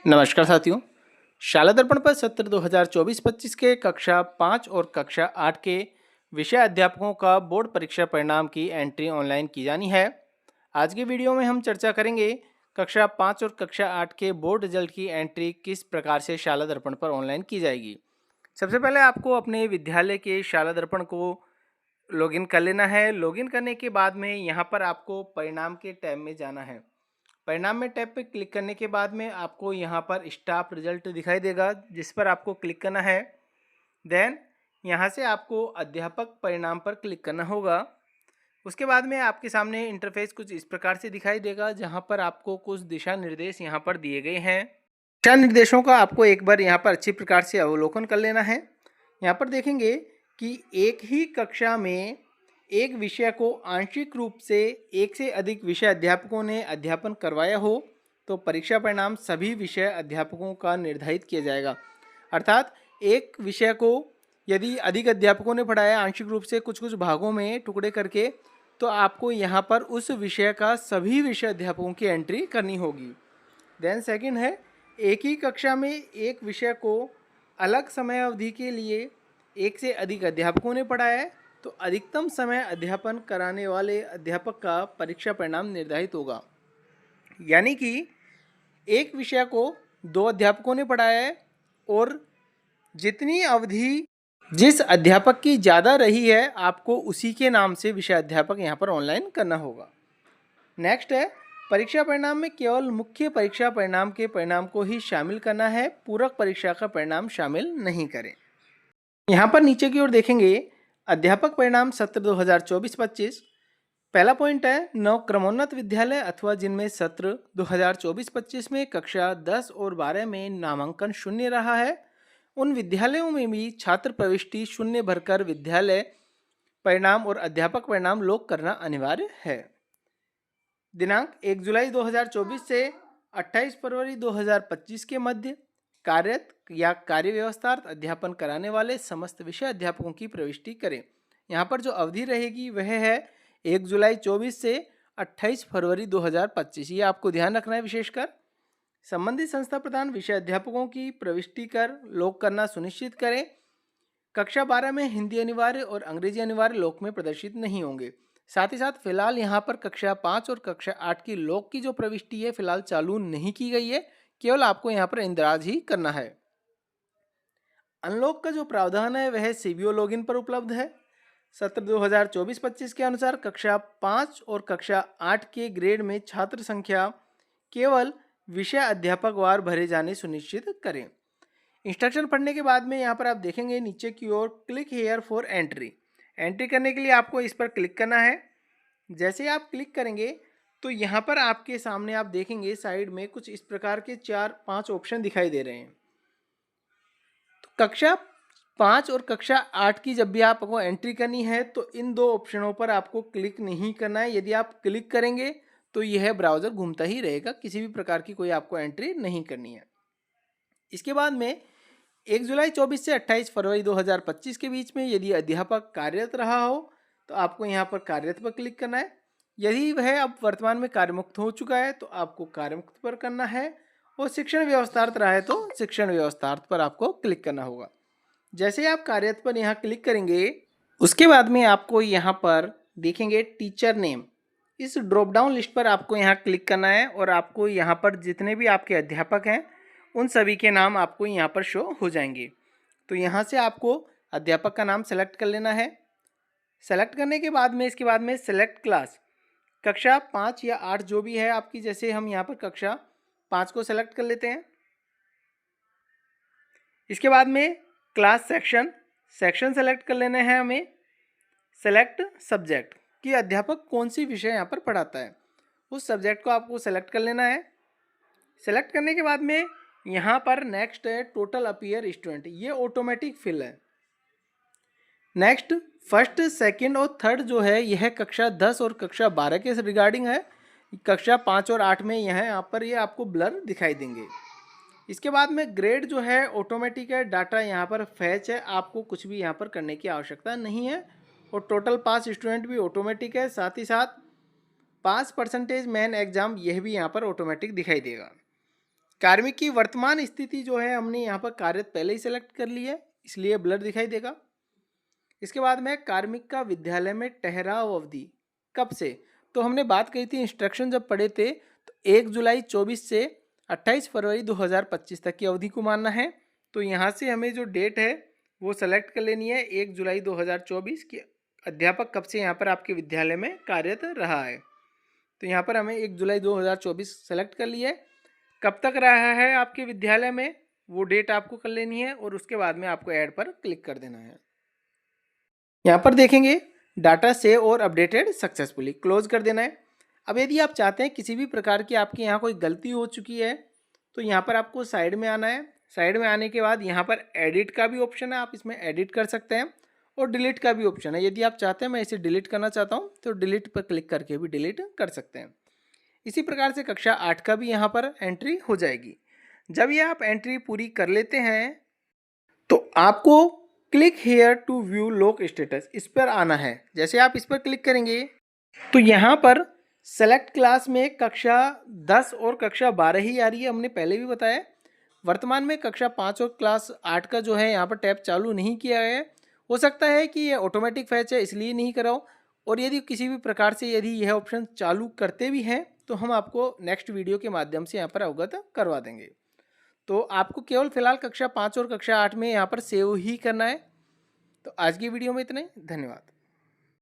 नमस्कार साथियों। शाला दर्पण पर सत्र 2024-25 के कक्षा 5 और कक्षा 8 के विषय अध्यापकों का बोर्ड परीक्षा परिणाम की एंट्री ऑनलाइन की जानी है। आज के वीडियो में हम चर्चा करेंगे कक्षा 5 और कक्षा 8 के बोर्ड रिजल्ट की एंट्री किस प्रकार से शाला दर्पण पर ऑनलाइन की जाएगी। सबसे पहले आपको अपने विद्यालय के शाला दर्पण को लॉगिन कर लेना है। लॉगिन करने के बाद में यहाँ पर आपको परिणाम के टैब में जाना है। परिणाम में टैब पे क्लिक करने के बाद में आपको यहाँ पर स्टाफ रिजल्ट दिखाई देगा, जिस पर आपको क्लिक करना है। देन यहाँ से आपको अध्यापक परिणाम पर क्लिक करना होगा। उसके बाद में आपके सामने इंटरफेस कुछ इस प्रकार से दिखाई देगा, जहाँ पर आपको कुछ दिशा निर्देश यहाँ पर दिए गए हैं। दिशा निर्देशों का आपको एक बार यहाँ पर अच्छी प्रकार से अवलोकन कर लेना है। यहाँ पर देखेंगे कि एक ही कक्षा में एक विषय को आंशिक रूप से एक से अधिक विषय अध्यापकों ने अध्यापन करवाया हो तो परीक्षा परिणाम सभी विषय अध्यापकों का निर्धारित किया जाएगा। अर्थात एक विषय को यदि अधिक अध्यापकों ने पढ़ाया आंशिक रूप से कुछ कुछ भागों में टुकड़े करके, तो आपको यहाँ पर उस विषय का सभी विषय अध्यापकों की एंट्री करनी होगी। देन सेकंड है, एक ही कक्षा में एक विषय को अलग समय अवधि के लिए एक से अधिक अध्यापकों ने पढ़ाया है तो अधिकतम समय अध्यापन कराने वाले अध्यापक का परीक्षा परिणाम निर्धारित होगा। यानी कि एक विषय को 2 अध्यापकों ने पढ़ाया है और जितनी अवधि जिस अध्यापक की ज़्यादा रही है आपको उसी के नाम से विषय अध्यापक यहाँ पर ऑनलाइन करना होगा। नेक्स्ट है, परीक्षा परिणाम में केवल मुख्य परीक्षा परिणाम के परिणाम को ही शामिल करना है, पूरक परीक्षा का परिणाम शामिल नहीं करें। यहाँ पर नीचे की ओर देखेंगे अध्यापक परिणाम सत्र 2024-25। पहला पॉइंट है, नव क्रमोन्नत विद्यालय अथवा जिनमें सत्र 2024-25 में कक्षा 10 और 12 में नामांकन शून्य रहा है, उन विद्यालयों में भी छात्र प्रविष्टि शून्य भरकर विद्यालय परिणाम और अध्यापक परिणाम लॉक करना अनिवार्य है। दिनांक 1 जुलाई 2024 से 28 फरवरी 2025 के मध्य कार्यरत या कार्य व्यवस्थार्थ अध्यापन कराने वाले समस्त विषय अध्यापकों की प्रविष्टि करें। यहाँ पर जो अवधि रहेगी वह है 1 जुलाई 24 से 28 फरवरी 2025। ये आपको ध्यान रखना है। विशेषकर संबंधित संस्था प्रदान विषय अध्यापकों की प्रविष्टि कर लॉक करना सुनिश्चित करें। कक्षा 12 में हिंदी अनिवार्य और अंग्रेजी अनिवार्य लॉक में प्रदर्शित नहीं होंगे। साथ ही साथ फिलहाल यहाँ पर कक्षा 5 और कक्षा 8 की लॉक की जो प्रविष्टि है फिलहाल चालू नहीं की गई है, केवल आपको यहाँ पर इंदराज ही करना है। अनलॉक का जो प्रावधान है वह सीबीओ लॉगिन पर उपलब्ध है। सत्र 2024-25 के अनुसार कक्षा 5 और कक्षा 8 के ग्रेड में छात्र संख्या केवल विषय अध्यापक वार भरे जाने सुनिश्चित करें। इंस्ट्रक्शन पढ़ने के बाद में यहाँ पर आप देखेंगे नीचे की ओर click here for entry. Entry करने के लिए आपको इस पर क्लिक करना है। जैसे आप क्लिक करेंगे तो यहाँ पर आपके सामने आप देखेंगे साइड में कुछ इस प्रकार के 4-5 ऑप्शन दिखाई दे रहे हैं। तो कक्षा 5 और कक्षा 8 की जब भी आपको एंट्री करनी है तो इन 2 ऑप्शनों पर आपको क्लिक नहीं करना है। यदि आप क्लिक करेंगे तो यह ब्राउज़र घूमता ही रहेगा, किसी भी प्रकार की कोई आपको एंट्री नहीं करनी है। इसके बाद में 1 जुलाई 24 से 28 फरवरी 2025 के बीच में यदि अध्यापक कार्यरत रहा हो तो आपको यहाँ पर कार्यरत पर क्लिक करना है। यदि वह अब वर्तमान में कार्यमुक्त हो चुका है तो आपको कार्यमुक्त पर करना है, और शिक्षण व्यवस्थार्थ रहा है तो शिक्षण व्यवस्थार्थ पर आपको क्लिक करना होगा। जैसे आप कार्यरत पर यहाँ क्लिक करेंगे उसके बाद में आपको यहाँ पर देखेंगे टीचर नेम, इस ड्रॉप डाउन लिस्ट पर आपको यहाँ क्लिक करना है और आपको यहाँ पर जितने भी आपके अध्यापक हैं उन सभी के नाम आपको यहाँ पर शो हो जाएंगे। तो यहाँ से आपको अध्यापक का नाम सेलेक्ट कर लेना है। सेलेक्ट करने के बाद में इसके बाद में सेलेक्ट क्लास, कक्षा 5 या 8 जो भी है आपकी, जैसे हम यहाँ पर कक्षा 5 को सेलेक्ट कर लेते हैं। इसके बाद में क्लास सेक्शन सेलेक्ट कर लेना है हमें। सेलेक्ट सब्जेक्ट कि अध्यापक कौन सी विषय यहाँ पर पढ़ाता है, उस सब्जेक्ट को आपको सेलेक्ट कर लेना है। सेलेक्ट करने के बाद में यहाँ पर नेक्स्ट है टोटल अपीयर स्टूडेंट, ये ऑटोमेटिक फिल है। नेक्स्ट फर्स्ट सेकंड और थर्ड जो है यह कक्षा 10 और कक्षा 12 के रिगार्डिंग है। कक्षा 5 और 8 में यहाँ पर ये आपको ब्लर दिखाई देंगे। इसके बाद में ग्रेड जो है ऑटोमेटिक है, डाटा यहाँ पर फैच है, आपको कुछ भी यहाँ पर करने की आवश्यकता नहीं है। और टोटल पास स्टूडेंट भी ऑटोमेटिक है, साथ ही साथ पास परसेंटेज मेन एग्जाम यह भी यहाँ पर ऑटोमेटिक दिखाई देगा। कार्मिक की वर्तमान स्थिति जो है हमने यहाँ पर कार्यरत पहले ही सेलेक्ट कर ली है, इसलिए ब्लर दिखाई देगा। इसके बाद में कार्मिक का विद्यालय में ठहराव अवधि कब से, तो हमने बात कही थी इंस्ट्रक्शन जब पढ़े थे तो 1 जुलाई 24 से 28 फरवरी 2025 तक की अवधि को मानना है। तो यहाँ से हमें जो डेट है वो सेलेक्ट कर लेनी है 1 जुलाई 2024 की। अध्यापक कब से यहाँ पर आपके विद्यालय में कार्यरत रहा है, तो यहाँ पर हमें 1 जुलाई 2024 सेलेक्ट कर लिया है। कब तक रहा है आपके विद्यालय में वो डेट आपको कर लेनी है और उसके बाद में आपको ऐड पर क्लिक कर देना है। यहाँ पर देखेंगे डाटा सेव और अपडेटेड सक्सेसफुली, क्लोज कर देना है। अब यदि आप चाहते हैं किसी भी प्रकार की आपके यहाँ कोई गलती हो चुकी है तो यहाँ पर आपको साइड में आना है। साइड में आने के बाद यहाँ पर एडिट का भी ऑप्शन है, आप इसमें एडिट कर सकते हैं और डिलीट का भी ऑप्शन है। यदि आप चाहते हैं मैं इसे डिलीट करना चाहता हूँ तो डिलीट पर क्लिक करके भी डिलीट कर सकते हैं। इसी प्रकार से कक्षा 8 का भी यहाँ पर एंट्री हो जाएगी। जब ये आप एंट्री पूरी कर लेते हैं तो आपको click here to view lock status इस पर आना है। जैसे आप इस पर क्लिक करेंगे तो यहाँ पर सेलेक्ट क्लास में कक्षा 10 और कक्षा 12 ही आ रही है, हमने पहले भी बताया। वर्तमान में कक्षा 5 और क्लास 8 का जो है यहाँ पर टैब चालू नहीं किया गया है। हो सकता है कि ये ऑटोमेटिक फैच है इसलिए नहीं कराओ, और यदि किसी भी प्रकार से यदि यह ऑप्शन चालू करते भी हैं तो हम आपको नेक्स्ट वीडियो के माध्यम से यहाँ पर अवगत करवा देंगे। तो आपको केवल फिलहाल कक्षा 5 और कक्षा 8 में यहाँ पर सेव ही करना है। तो आज की वीडियो में इतना ही, धन्यवाद।